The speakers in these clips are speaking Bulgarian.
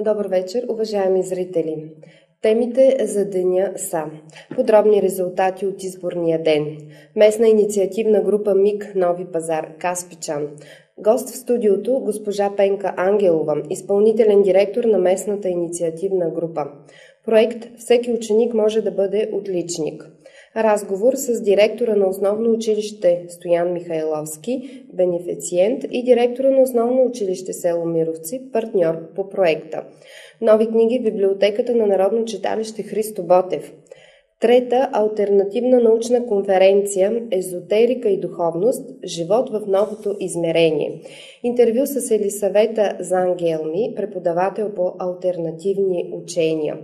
Добър вечер, уважаеми зрители! Темите за деня са: подробни резултати от изборния ден, местна инициативна група МИК Нови пазар Каспичан, гост в студиото госпожа Пенка Ангелова, изпълнителен директор на местната инициативна група. Проект "Всеки ученик може да бъде отличник". Разговор с директора на основно училище Стоян Михайловски, бенефициент, и директора на основно училище село Мировци, партньор по проекта. Нови книги в библиотеката на Народно читалище Христо Ботев. Трета алтернативна научна конференция "Езотерика и духовност. Живот в новото измерение". Интервю с Елисавета Зангелми, преподавател по алтернативни учения.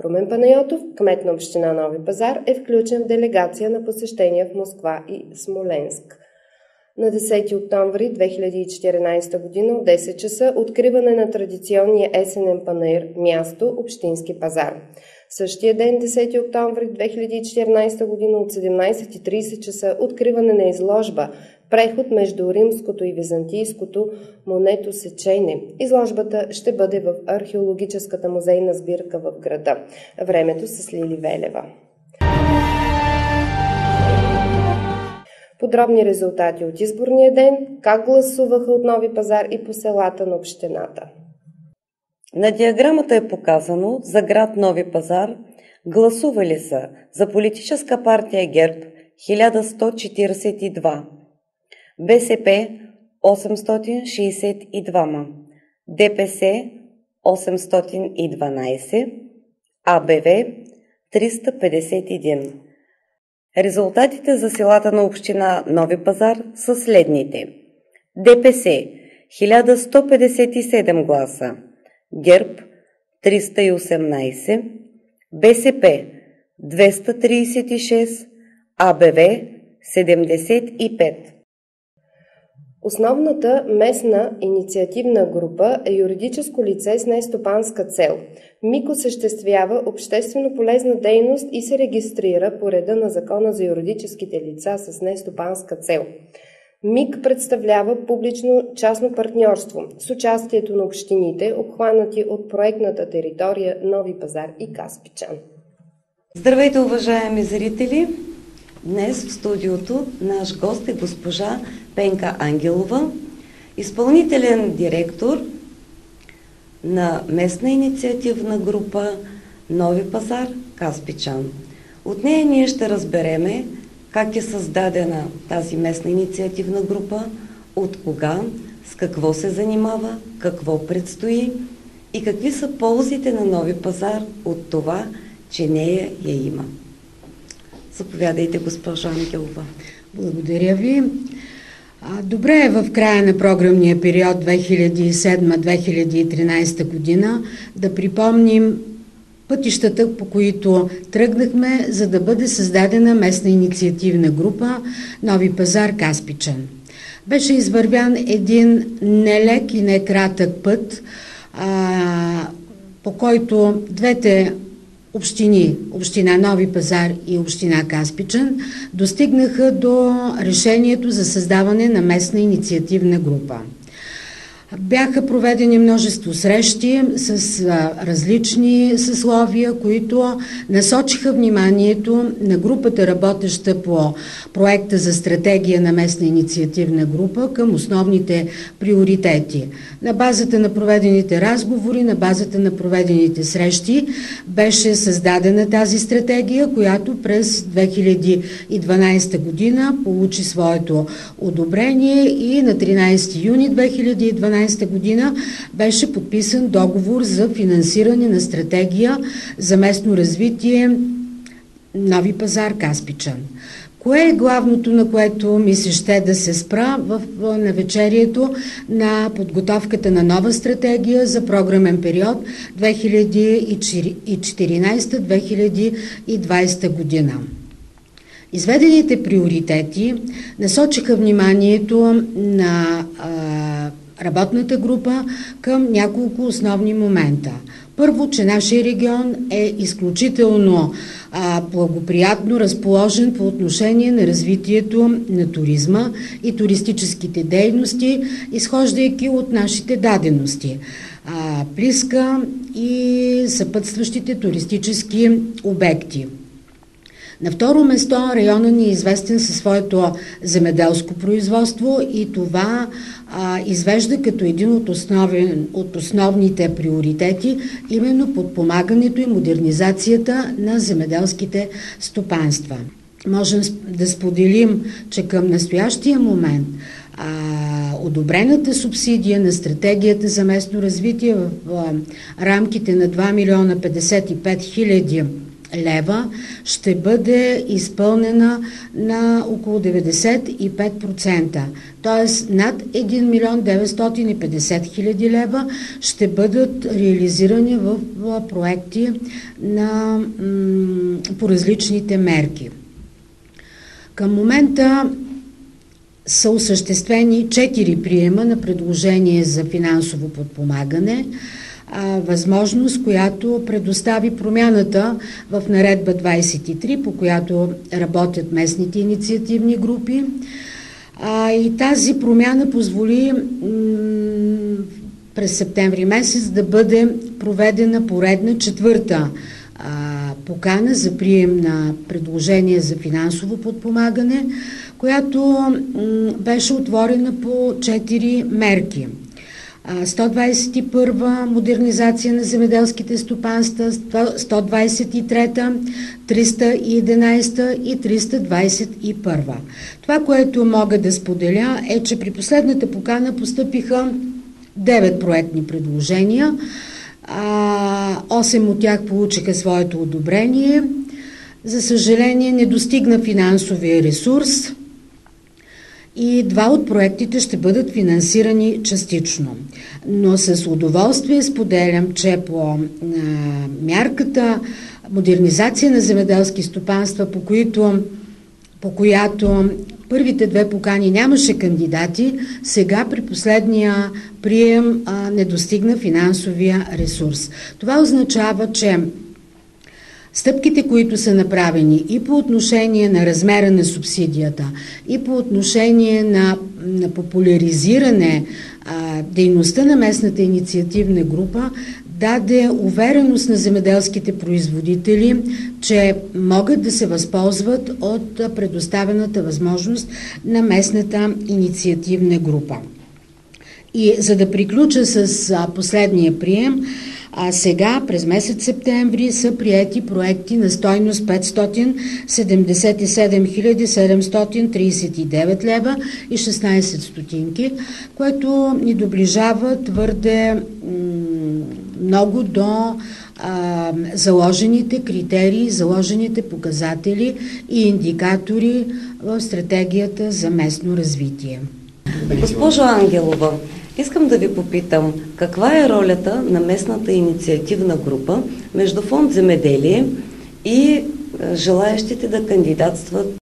Румен Панайотов, кмет на община Нови пазар, е включен в делегация на посещения в Москва и Смоленск. На 10 октомври 2014 г. от 10 часа откриване на традиционния есенен панаир, място Общински пазар. Същия ден, 10 октомври 2014 г. от 17:30 часа откриване на изложба "Преход между римското и византийското монетосечене". Изложбата ще бъде в археологическата музейна сбирка в града. Времето с Лили Велева. Подробни резултати от изборния ден, как гласуваха от Нови пазар и по селата на общината. На диаграмата е показано за град Нови пазар гласували са за политическа партия ГЕРБ 1142, БСП 862, ДПС 812, АБВ 351. Резултатите за селата на община Нови пазар са следните: ДПС 1157 гласа, ГЕРБ 318, БСП 236, АБВ 75. Основната местна инициативна група е юридическо лице с нестопанска цел. МИК осъществява обществено полезна дейност и се регистрира по реда на Закона за юридическите лица с нестопанска цел. МИК представлява публично-частно партньорство с участието на общините, обхванати от проектната територия Нови пазар и Каспичан. Здравейте, уважаеми зрители! Днес в студиото наш гост е госпожа Пенка Ангелова, изпълнителен директор на местна инициативна група Нови пазар Каспичан. От нея ние ще разбереме как е създадена тази местна инициативна група, от кога, с какво се занимава, какво предстои и какви са ползите на Нови пазар от това, че нея я има. Заповядайте, госпожа Ангелова. Благодаря ви. Добре е в края на програмния период 2007-2013 година да припомним пътищата, по които тръгнахме, за да бъде създадена местна инициативна група Нови пазар Каспичан. Беше извървян един нелек и некратък път, по който двете общини, община Нови пазар и община Каспичан, достигнаха до решението за създаване на местна инициативна група. Бяха проведени множество срещи с различни съсловия, които насочиха вниманието на групата, работеща по проекта за стратегия на местна инициативна група, към основните приоритети. На базата на проведените разговори, на базата на проведените срещи беше създадена тази стратегия, която през 2012 година получи своето одобрение и на 13 юни 2012 година беше подписан договор за финансиране на стратегия за местно развитие Нови пазар Каспичан. Кое е главното, на което ми се ще да се спра в навечерието на подготовката на нова стратегия за програмен период 2014-2020 година? Изведените приоритети насочиха вниманието на работната група към няколко основни момента. Първо, че нашия регион е изключително благоприятно разположен по отношение на развитието на туризма и туристическите дейности, изхождайки от нашите дадености. Плиска и съпътстващите туристически обекти. На второ место, районът ни е известен със своето земеделско производство и това извежда като един от основните приоритети именно подпомагането и модернизацията на земеделските стопанства. Можем да споделим, че към настоящия момент одобрената субсидия на стратегията за местно развитие в рамките на 2 милиона 55 хиляди лева ще бъде изпълнена на около 95%. Т.е. над 1 милион 950 хиляди лева ще бъдат реализирани в проекти по различните мерки. Към момента са осъществени 4 приема на предложение за финансово подпомагане, възможност, която предостави промяната в Наредба 23, по която работят местните инициативни групи. И тази промяна позволи през септември месец да бъде проведена поредна 4-та покана за прием на предложение за финансово подпомагане, която беше отворена по 4 мерки. 121 модернизация на земеделските стопанства, 123, 311 и 321. Това, което мога да споделя, е, че при последната покана постъпиха 9 проектни предложения. 8 от тях получиха своето одобрение. За съжаление, не достигна финансовия ресурс и 2 от проектите ще бъдат финансирани частично. Но с удоволствие споделям, че по мярката модернизация на земеделски стопанства, по която първите 2 покани нямаше кандидати, сега при последния прием не достигна финансовия ресурс. Това означава, че стъпките, които са направени и по отношение на размера на субсидията, и по отношение на популяризиране дейността на местната инициативна група, даде увереност на земеделските производители, че могат да се възползват от предоставената възможност на местната инициативна група. И за да приключа с последния прием, сега през месец септември са приети проекти на стойност 577 739 лева и 16 стотинки, което ни доближава твърде много до заложените критерии, заложените показатели и индикатори в стратегията за местно развитие. Госпожо Ангелова, искам да ви попитам, каква е ролята на местната инициативна група между Фонд Земеделие и желаещите да кандидатстват?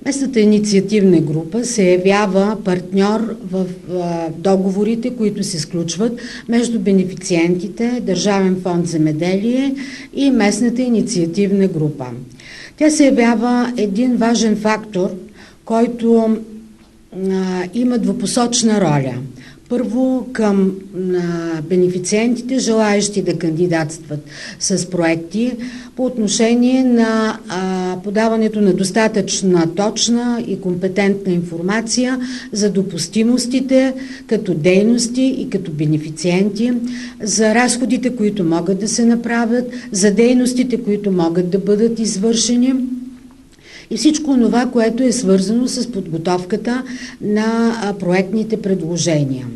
Местната инициативна група се явява партньор в договорите, които се сключват между бенефициентите, Държавен фонд Земеделие и местната инициативна група. Тя се явява един важен фактор, който има двупосочна роля. Първо към бенефициентите, желаещи да кандидатстват с проекти по отношение на подаването на достатъчна, точна и компетентна информация за допустимостите като дейности и като бенефициенти, за разходите, които могат да се направят, за дейностите, които могат да бъдат извършени, и всичко това, което е свързано с подготовката на проектните предложения.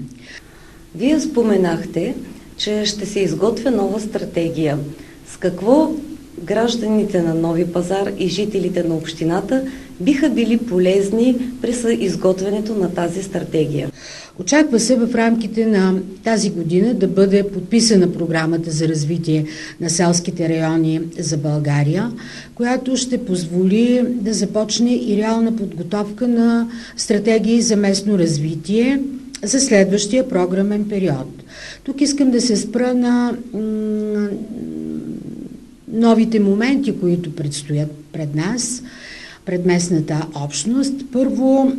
Вие споменахте, че ще се изготвя нова стратегия. С какво гражданите на Нови пазар и жителите на общината биха били полезни при изготвянето на тази стратегия? Очаква се в рамките на тази година да бъде подписана програмата за развитие на селските райони за България, която ще позволи да започне и реална подготовка на стратегии за местно развитие за следващия програмен период. Тук искам да се спра на новите моменти, които предстоят пред нас, пред местната общност. Първо,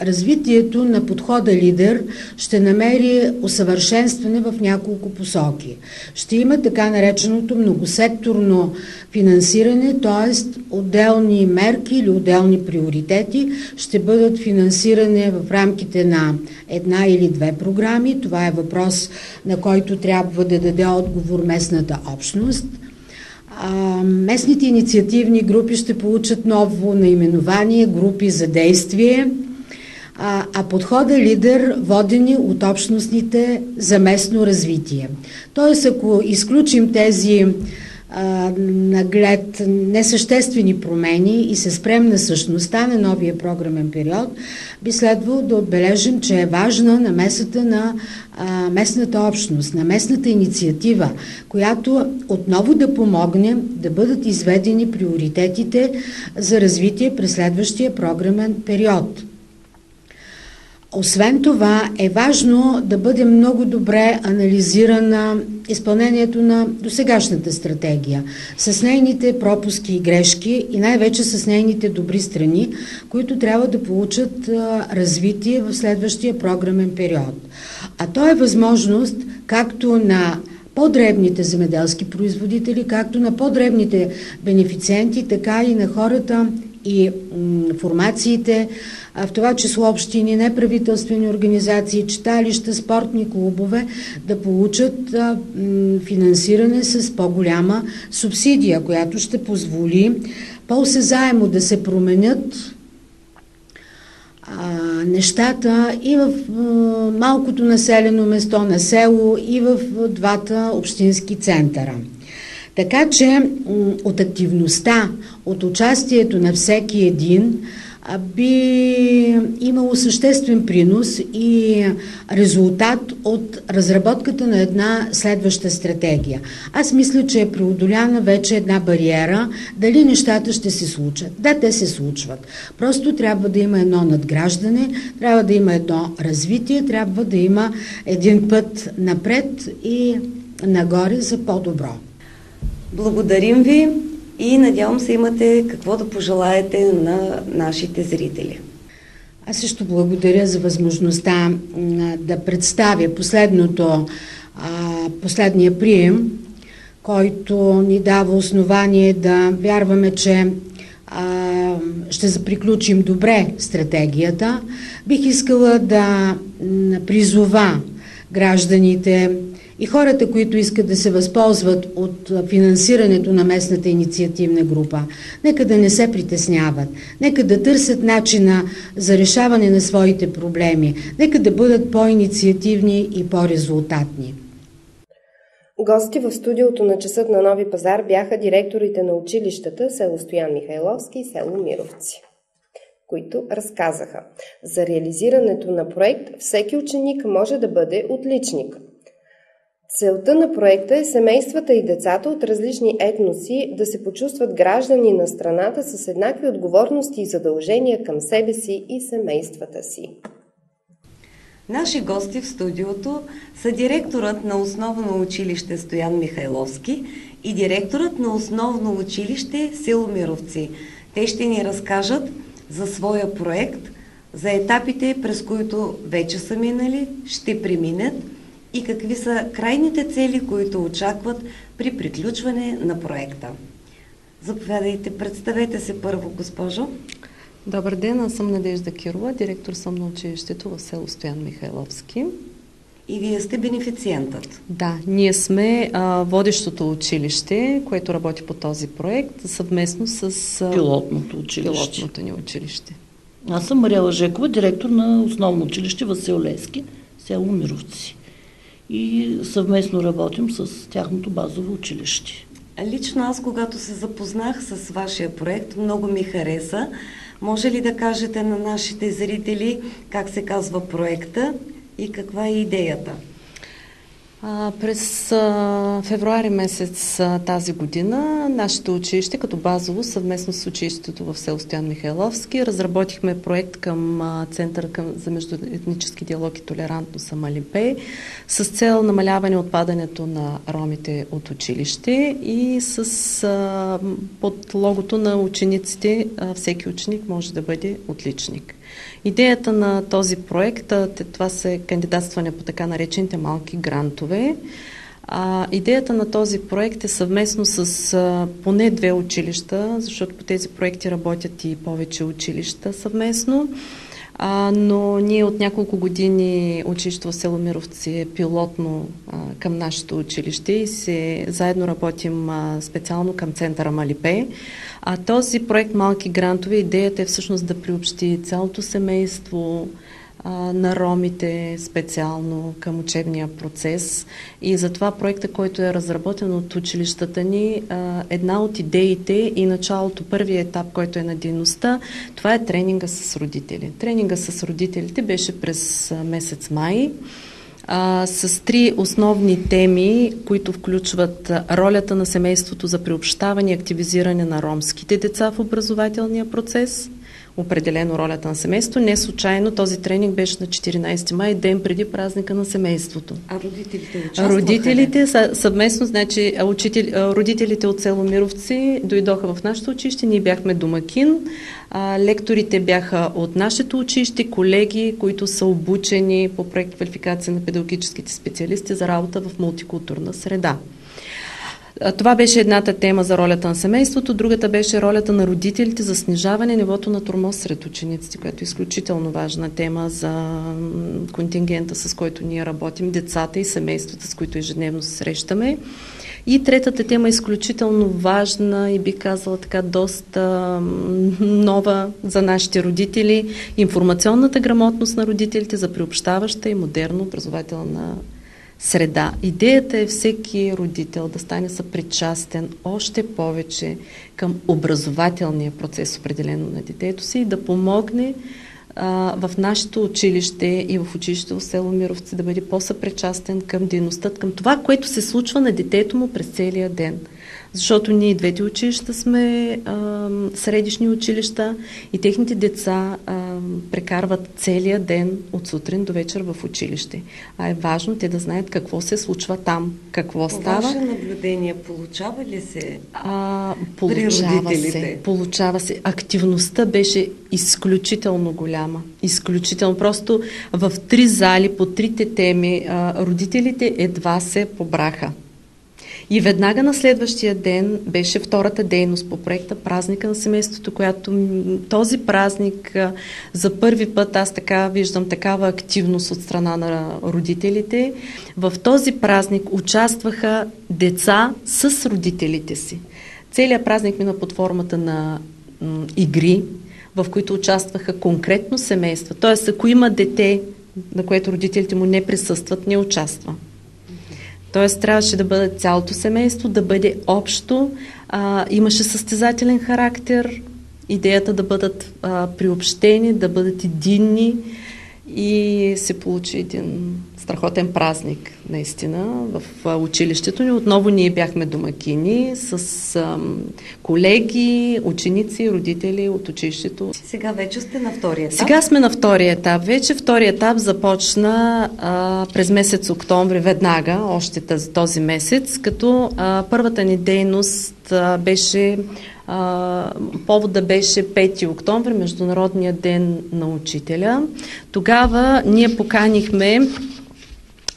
развитието на подхода лидер ще намери усъвършенстване в няколко посоки. Ще има така нареченото многосекторно финансиране, т.е. отделни мерки или отделни приоритети ще бъдат финансирани в рамките на една или две програми. Това е въпрос, на който трябва да даде отговор местната общност. Местните инициативни групи ще получат ново наименование групи за действие, а подхода лидер водени от общностните за местно развитие. Тоест, ако изключим тези наглед несъществени промени и се спрем на същността на новия програмен период, би следвало да отбележим, че е важна намесата на местната общност, на местната инициатива, която отново да помогне да бъдат изведени приоритетите за развитие през следващия програмен период. Освен това е важно да бъде много добре анализирана изпълнението на досегашната стратегия, с нейните пропуски и грешки и най-вече с нейните добри страни, които трябва да получат развитие в следващия програмен период. А то е възможност както на по-дребните земеделски производители, както на по-дребните бенефициенти, така и на хората и формациите, в това число общини, неправителствени организации, читалища, спортни клубове, да получат финансиране с по-голяма субсидия, която ще позволи по-осезаемо да се променят нещата и в малкото населено место, на село, и в двата общински центъра. Така че от активността, от участието на всеки един би имало съществен принос и резултат от разработката на една следваща стратегия. Аз мисля, че е преодоляна вече една бариера. Дали нещата ще се случат? Да, те се случват. Просто трябва да има едно надграждане, трябва да има едно развитие, трябва да има един път напред и нагоре за по-добро. Благодарим ви и надявам се имате какво да пожелаете на нашите зрители. Аз също благодаря за възможността да представя последния прием, който ни дава основание да вярваме, че ще приключим добре стратегията. Бих искала да призова гражданите и хората, които искат да се възползват от финансирането на местната инициативна група, нека да не се притесняват, нека да търсят начина за решаване на своите проблеми, нека да бъдат по-инициативни и по-резултатни. Гости в студиото на Часът на Нови пазар бяха директорите на училищата село Стоян Михайловски и село Мировци, които разказаха за реализирането на проект "Всеки ученик може да бъде отличник". Целта на проекта е семействата и децата от различни етноси да се почувстват граждани на страната с еднакви отговорности и задължения към себе си и семействата си. Наши гости в студиото са директорът на основно училище Стоян Михайловски и директорът на основно училище село Мировци. Те ще ни разкажат за своя проект, за етапите, през които вече са минали, ще преминат и какви са крайните цели, които очакват при приключване на проекта. Заповядайте, представете се първо, госпожо. Добър ден, аз съм Надежда Кирова, директор съм на училището в село Стоян Михайловски. И вие сте бенефициентът. Да, ние сме водещото училище, което работи по този проект, съвместно с пилотното ни училище. Аз съм Мария Лъжекова, директор на основно училище Васил Левски, село Мировци. И съвместно работим с тяхното базово училище. Лично аз, когато се запознах с вашия проект, много ми хареса. Може ли да кажете на нашите зрители как се казва проекта и каква е идеята? През февруари месец тази година нашето училище като базово съвместно с училището в село Стоян Михайловски разработихме проект към Центъра за междуетнически диалог и толерантност Амалипе с цел намаляване отпадането на ромите от училище и под логото на учениците всеки ученик може да бъде отличник. Идеята на този проект, това са кандидатстване по така наречените малки грантове. Идеята на този проект е съвместно с поне 2 училища, защото по тези проекти работят и повече училища съвместно. Но ние от няколко години училището в село Мировци е пилотно към нашето училище и заедно работим специално към центъра Малипе. Този проект Малки грантове, идеята е всъщност да приобщи цялото семейство на ромите специално към учебния процес. И затова проекта, който е разработен от училищата ни, една от идеите и началото, първият етап, който е на дейността, това е тренинга с родители. Тренинга с родителите беше през месец май, с 3 основни теми, които включват ролята на семейството за приобщаване и активизиране на ромските деца в образователния процес, определено ролята на семейството. Не случайно този тренинг беше на 14 май, ден преди празника на семейството. А родителите участваха? Родителите съвместно, значи родителите от село Мировци дойдоха в нашето училище, ние бяхме домакин, лекторите бяха от нашето училище, колеги, които са обучени по проект квалификация на педагогическите специалисти за работа в мултикултурна среда. Това беше едната тема за ролята на семейството, другата беше ролята на родителите за снижаване нивото на тормоз сред учениците, която е изключително важна тема за контингента, с който ние работим, децата и семействата, с които ежедневно се срещаме. И третата тема е изключително важна и би казала така доста нова за нашите родители. Информационната грамотност на родителите за приобщаваща и модерно образователна среда. Идеята е всеки родител да стане съпричастен още повече към образователния процес, определено на детето си, и да помогне в нашето училище и в училището в село Мировци да бъде по-съпричастен към дейността, към това, което се случва на детето му през целия ден. Защото ние двете училища сме средишни училища и техните деца прекарват целия ден от сутрин до вечер в училище. Е важно те да знаят какво се случва там, какво става. Ваше наблюдение получава ли се при родителите? Получава се. Активността беше изключително голяма. Изключително. Просто в 3 зали по 3 теми родителите едва се побраха. И веднага на следващия ден беше втората дейност по проекта Празника на семейството, която този празник за първи път аз така виждам такава активност от страна на родителите. В този празник участваха деца с родителите си. Целият празник мина под формата на игри, в които участваха конкретно семейства. Тоест, ако има дете, на което родителите му не присъстват, не участва. Тоест, трябваше да бъде цялото семейство, да бъде общо, имаше състезателен характер, идеята да бъдат приобщени, да бъдат единни и се получи един страхотен празник, наистина, в училището ни. Отново ние бяхме домакини с колеги, ученици, родители от училището. Сега вече сте на втория етап? Сега сме на втория етап. Вече втория етап започна през месец октомври, веднага, още този месец, като първата ни дейност беше повода беше 5 октомври, Международния ден на учителя. Тогава ние поканихме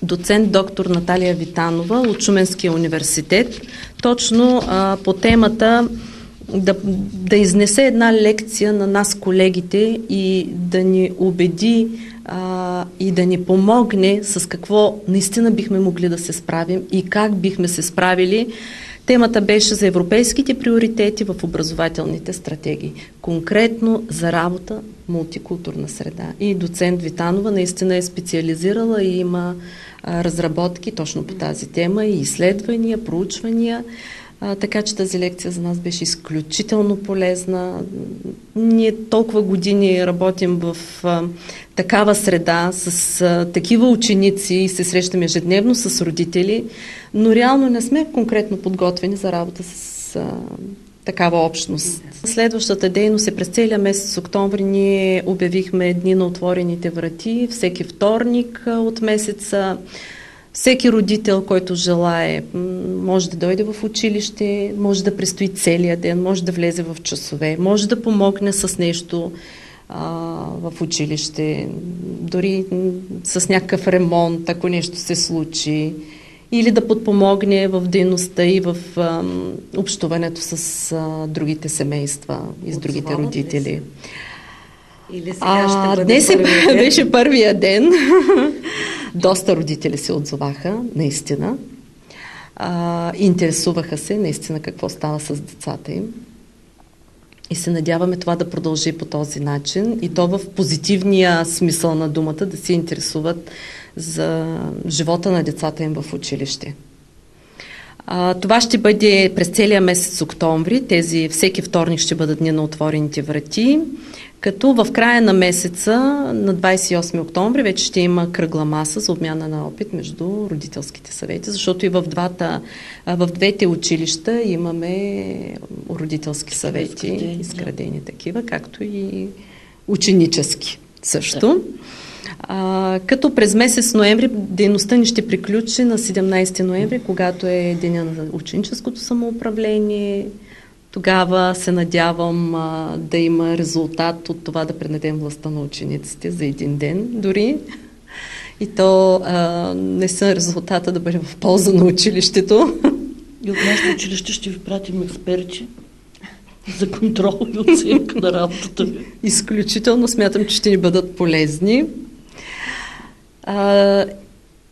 доцент доктор Наталия Витанова от Шуменския университет, точно по темата да изнесе една лекция на нас, колегите, и да ни убеди и да ни помогне с какво наистина бихме могли да се справим и как бихме се справили. Темата беше за европейските приоритети в образователните стратегии, конкретно за работа в мултикултурна среда. И доцент Витанова наистина е специализирала и има разработки точно по тази тема и изследвания, проучвания, така че тази лекция за нас беше изключително полезна. Ние толкова години работим в такава среда, с такива ученици и се срещаме ежедневно с родители, но реално не сме конкретно подготвени за работа с такава общност. Следващата дейност е през целия месец октомври. Ние обявихме дни на отворените врати, всеки вторник от месеца. Всеки родител, който желае, може да дойде в училище, може да престои целия ден, може да влезе в часове, може да помогне с нещо в училище, дори с някакъв ремонт, ако нещо се случи, или да подпомогне в дейността и в общуването с другите семейства и с другите родители. Или сега ще бъде днес беше първия ден. Доста родители се отзоваха, наистина. Интересуваха се, наистина, какво става с децата им. И се надяваме това да продължи по този начин. И то в позитивния смисъл на думата, да се интересуват за живота на децата им в училище. Това ще бъде през целия месец октомври. Всеки вторник ще бъдат дни на отворените врати. Като в края на месеца, на 28 октомври, вече ще има кръгла маса за обмяна на опит между родителските съвети, защото и в двете училища имаме родителски съвети, изградени такива, както и ученически също. Като през месец ноември дейността ни ще приключи на 17 ноември, когато е деня на ученическото самоуправление. Тогава се надявам да има резултат от това да предадем властта на учениците за един ден дори. И то не са резултата да бъде в полза на училището. И от нашето училище ще ви пратим експерти за контрол и оценка на работата ви. Изключително смятам, че ще ни бъдат полезни.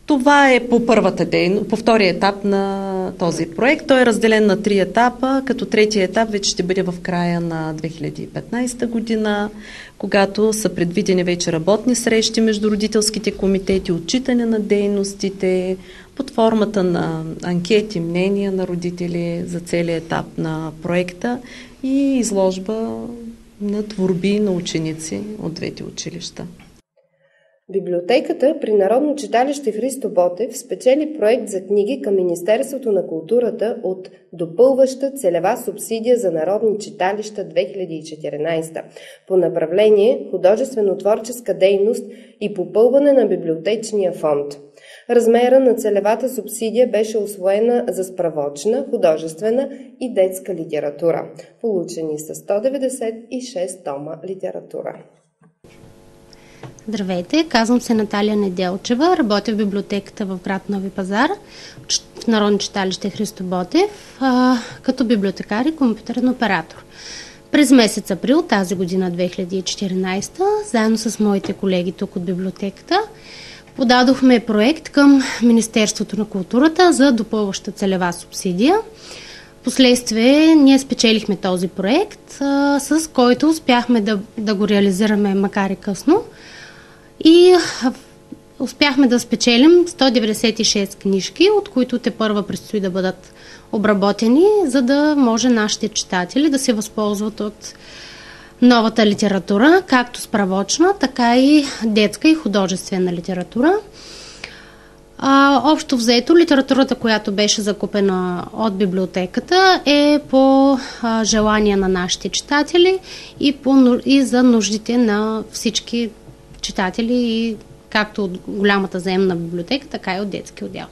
Това е по втория етап на този проект. Той е разделен на 3 етапа, като третия етап вече ще бъде в края на 2015 година, когато са предвидени вече работни срещи между родителските комитети, отчитане на дейностите, под формата на анкети, мнения на родители за целият етап на проекта и изложба на творби на ученици от двете училища. Библиотеката при Народно читалище Христо Ботев спечели проект за книги към Министерството на културата от допълваща целева субсидия за народни читалища 2014 по направление художествено-творческа дейност и попълване на библиотечния фонд. Размера на целевата субсидия беше усвоена за справочна, художествена и детска литература. Получени са 196 тома литература. Здравейте, казвам се Наталия Неделчева, работя в библиотеката в град Нови пазар, в Народно читалище Христо Ботев, като библиотекар и компютърен оператор. През месец април тази година, 2014, заедно с моите колеги тук от библиотеката, подадохме проект към Министерството на културата за допълваща целева субсидия. Последствие ние спечелихме този проект, с който успяхме да го реализираме, макар и късно. И успяхме да спечелим 196 книжки, от които тепърва предстои да бъдат обработени, за да може нашите читатели да се възползват от новата литература, както справочна, така и детска и художествена литература. Общо взето, литературата, която беше закупена от библиотеката, е по желание на нашите читатели и за нуждите на всички читатели, и както от голямата заемна библиотека, така и от детски отдел.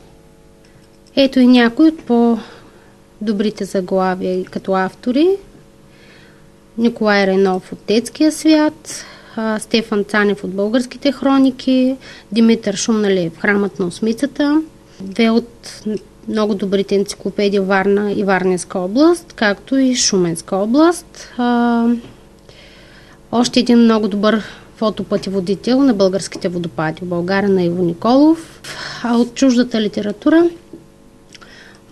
Ето и някои от по-добрите заглавия като автори. Николай Райнов от Детския свят, Стефан Цанев от Българските хроники, Димитър Шумналиев Храмът на осмицата, две от много добрите енциклопедии Варна и Варненска област, както и Шуменска област. Още един много добър фотопътеводител на българските водопади в България на Иво Николов. А от чуждата литература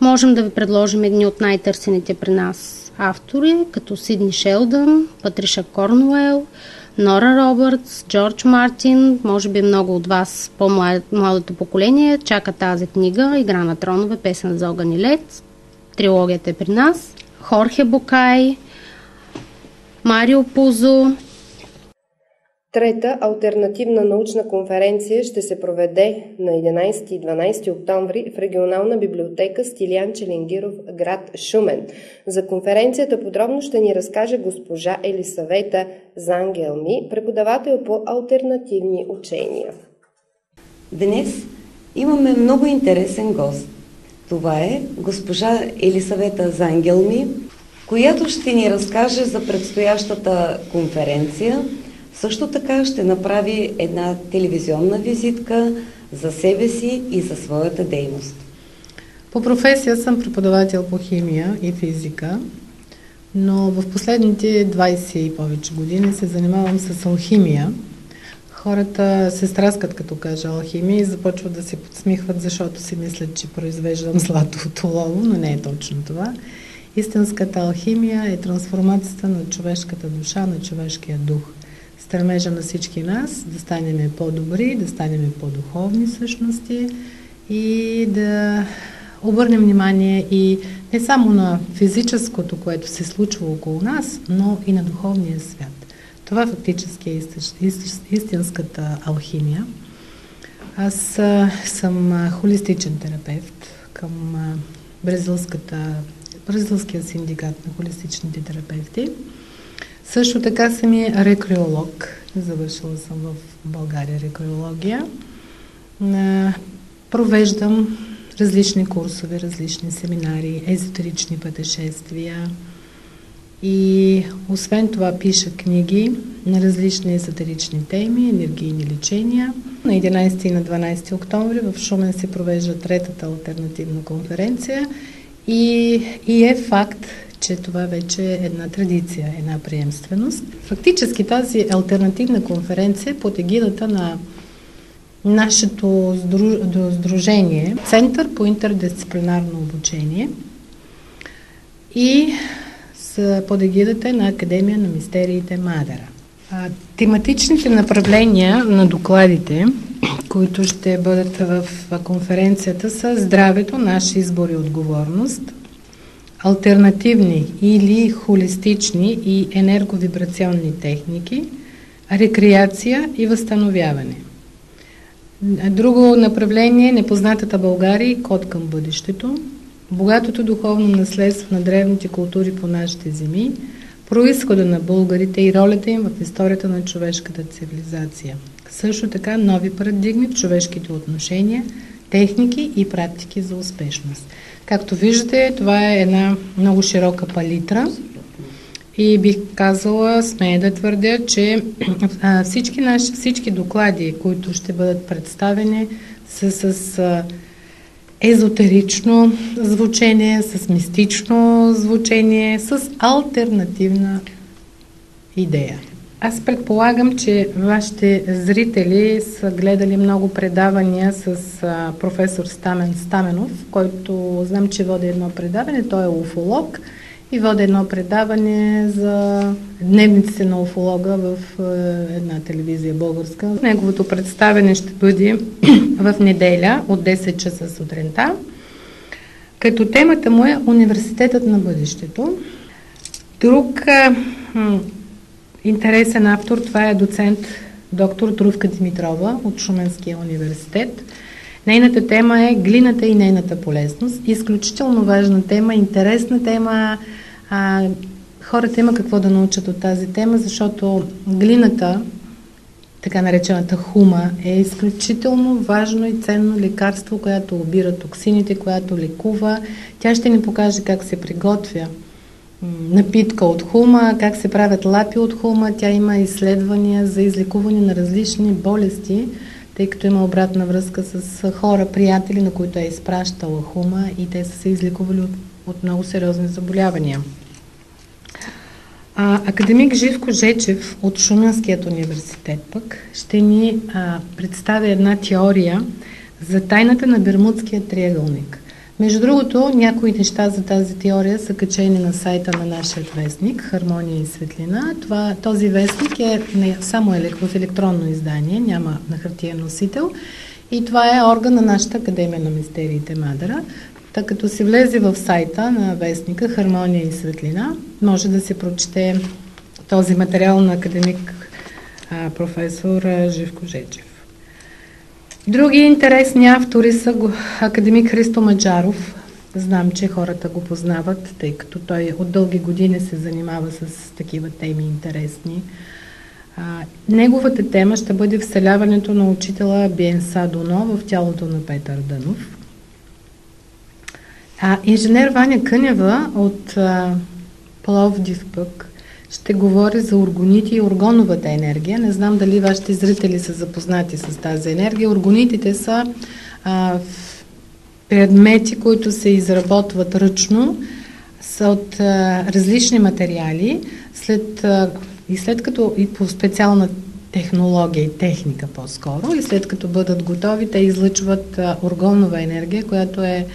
можем да ви предложим едни от най-търсените при нас автори, като Сидни Шелдън, Патриша Корнуел, Нора Робъртс, Джордж Мартин. Може би много от вас, по-младото поколение, чака тази книга Игра на тронове, песен за огън и лед. Трилогията е при нас. Хорхе Букай, Марио Пузо. Трета алтернативна научна конференция ще се проведе на 11 и 12 октомври в регионална библиотека Стилиян Челенгиров, град Шумен. За конференцията подробно ще ни разкаже госпожа Елисавета Зангелми, преподавател по алтернативни учения. Днес имаме много интересен гост. Това е госпожа Елисавета Зангелми, която ще ни разкаже за предстоящата конференция. Също така ще направи една телевизионна визитка за себе си и за своята дейност. По професия съм преподавател по химия и физика, но в последните 20 и повече години се занимавам с алхимия. Хората се страскат, като кажа алхимия, и започват да се подсмихват, защото си мислят, че произвеждам злато от олово, но не е точно това. Истинската алхимия е трансформацията на човешката душа, на човешкия дух. Стремежа на всички нас да станем по-добри, да станем по-духовни същности и да обърнем внимание и не само на физическото, което се случва около нас, но и на духовния свят. Това фактически е истинската алхимия. Аз съм холистичен терапевт към Бразилския синдикат на холистичните терапевти. Също така съм и рекреолог. Завършила съм в България рекреология. Провеждам различни курсове, различни семинари, езотерични пътешествия и освен това пиша книги на различни езотерични теми, енергийни лечения. На 11 и на 12 октомври в Шумен се провежда третата алтернативна конференция и е факт, че това вече е една традиция, една приемственост. Фактически тази алтернативна конференция е под егидата на нашето сдружение, Център по интердисциплинарно обучение и под егидата на Академия на мистериите Мадера. Тематичните направления на докладите, които ще бъдат в конференцията, са здравето, наш избор и отговорност, алтернативни или холистични и енерговибрационни техники, рекреация и възстановяване. Друго направление – непознатата България и код към бъдещето, богатото духовно наследство на древните култури по нашите земи, произхода на българите и ролята им в историята на човешката цивилизация. Също така нови парадигми в човешките отношения, техники и практики за успешност. Както виждате, това е една много широка палитра и бих казала, смея да твърдя, че всички доклади, които ще бъдат представени, са с езотерично звучение, с мистично звучение, с алтернативна идея. Аз предполагам, че вашите зрители са гледали много предавания с професор Стамен Стаменов, който знам, че води едно предаване, той е уфолог и води едно предаване за дневниците на уфолога в една телевизия българска. Неговото представяне ще бъде в неделя от 10 часа сутринта, като темата му е Университетът на бъдещето. Друг интересен автор, това е доцент доктор Трувка Димитрова от Шуменския университет. Нейната тема е глината и нейната полезност. Изключително важна тема, интересна тема. Хората има какво да научат от тази тема, защото глината, така наречената хума, е изключително важно и ценно лекарство, което обира токсините, което лекува. Тя ще ни покаже как се приготвя напитка от хума, как се правят лапи от хума. Тя има изследвания за излекуване на различни болести, тъй като има обратна връзка с хора, приятели, на които е изпращала хума и те са се излекували от много сериозни заболявания. Академик Живко Жечев от Шуменският университет пък ще ни представи една теория за тайната на Бермудския триъгълник. Между другото, някои неща за тази теория са качени на сайта на нашия вестник Хармония и светлина. Този вестник е само в електронно издание, няма на хартиен носител. И това е орган на нашата Академия на мистериите Мадера. Така като се влезе в сайта на вестника Хармония и светлина, може да се прочете този материал на академик професор Живко Жечев. Други интересни автори са академик Христо Маджаров. Знам, че хората го познават, тъй като той от дълги години се занимава с такива теми интересни. Неговата тема ще бъде вселяването на учителя Биенса Доно в тялото на Петър Дънов. Инженер Ваня Кънева от Пловдив пък ще говори за органите и органовата енергия. Не знам дали вашите зрители са запознати с тази енергия. Органитите са предмети, които се изработват ръчно, са от различни материали, след като и по специална технология и техника по-скоро, и след като бъдат готови, те излъчват органова енергия, която е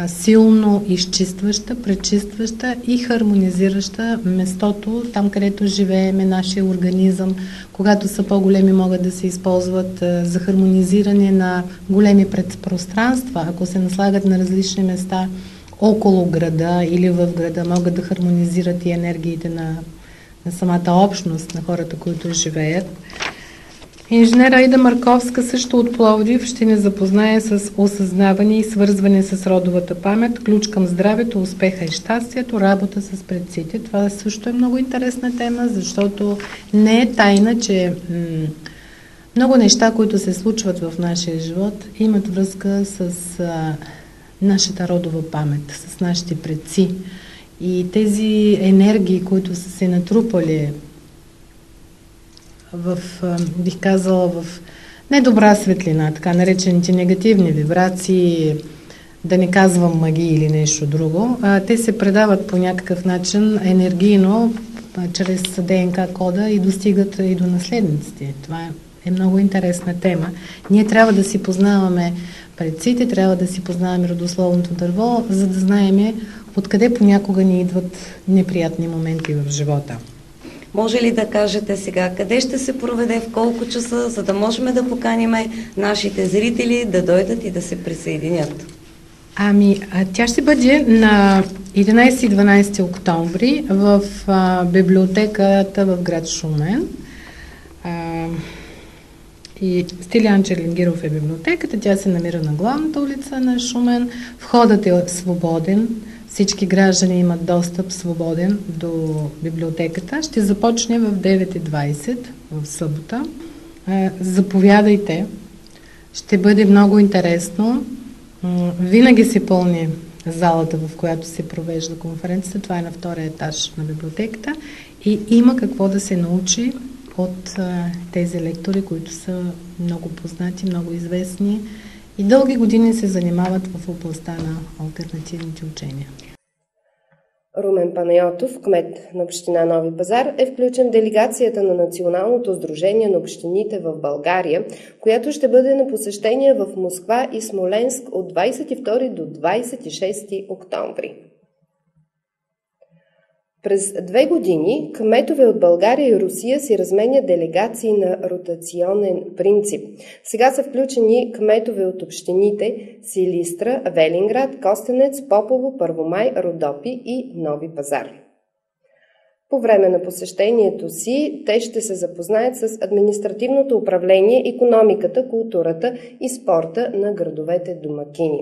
силно изчистваща, пречистваща и хармонизираща местото, там където живееме, нашия организъм. Когато са по-големи, могат да се използват за хармонизиране на големи пространства. Ако се наслагат на различни места около града или в града, могат да хармонизират и енергиите на самата общност, на хората, които живеят. Инженер Аида Марковска, също от Пловдив, ще ни запознае с осъзнаване и свързване с родовата памет, ключ към здравето, успеха и щастието, работа с предците. Това също е много интересна тема, защото не е тайна, че много неща, които се случват в нашия живот, имат връзка с нашата родова памет, с нашите предци. И тези енергии, които са се натрупали бих казала, в недобра светлина, така наречените негативни вибрации, да не казвам магии или нещо друго, те се предават по някакъв начин енергийно, чрез ДНК кода и достигат и до наследниците. Това е много интересна тема. Ние трябва да си познаваме предците, трябва да си познаваме родословното дърво, за да знаем откъде понякога ни идват неприятни моменти в живота. Може ли да кажете сега къде ще се проведе, в колко часа, за да можем да поканим нашите зрители да дойдат и да се присъединят? Тя ще бъде на 11 и 12 октомври в библиотеката в град Шумен. И Стилиян Черленгиров е библиотеката, тя се намира на главната улица на Шумен. Входът е свободен. Всички граждани имат достъп свободен до библиотеката. Ще започне в 9:20 в събота. Заповядайте. Ще бъде много интересно. Винаги се пълни залата, в която се провежда конференцията. Това е на втория етаж на библиотеката. И има какво да се научи от тези лектори, които са много познати, много известни и дълги години се занимават в областта на алтернативните учения. Румен Панайотов, кмет на община Нови пазар, е включен в делегацията на Националното сдружение на общините в България, която ще бъде на посещение в Москва и Смоленск от 22 до 26 октомври. През 2 години кметове от България и Русия си разменят делегации на ротационен принцип. Сега са включени кметове от общините Силистра, Велинград, Костенец, Попово, Първомай, Родопи и Нови пазар. По време на посещението си те ще се запознаят с административното управление, икономиката, културата и спорта на градовете домакини.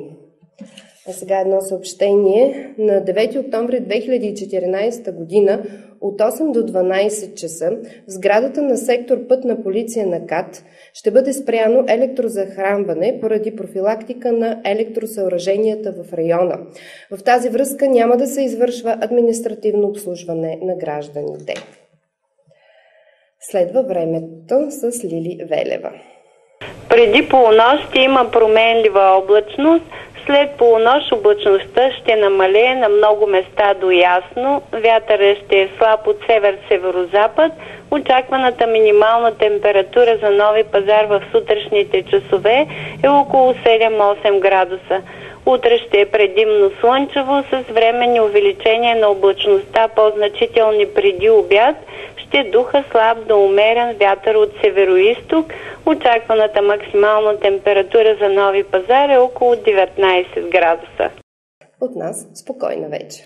А сега едно съобщение. На 9 октомври 2014 година от 8 до 12 часа в сградата на сектор Пътна полиция на КАТ ще бъде спряно електрозахранване поради профилактика на електросъоръженията в района. В тази връзка няма да се извършва административно обслужване на гражданите. Следва времето с Лили Велева. Преди полунощ ще има променлива облачност. След полунощ облачността ще намалее на много места до ясно. Вятърът ще е слаб от север-северозапад. Очакваната минимална температура за Нови пазар в сутрешните часове е около 7-8 градуса. Утре ще е предимно слънчево с временни увеличения на облачността по-значителни преди обяд. Ще духа слаб до умерен вятър от североизток. Очакваната максимална температура за Нови пазар е около 19 градуса. От нас спокойна вечер.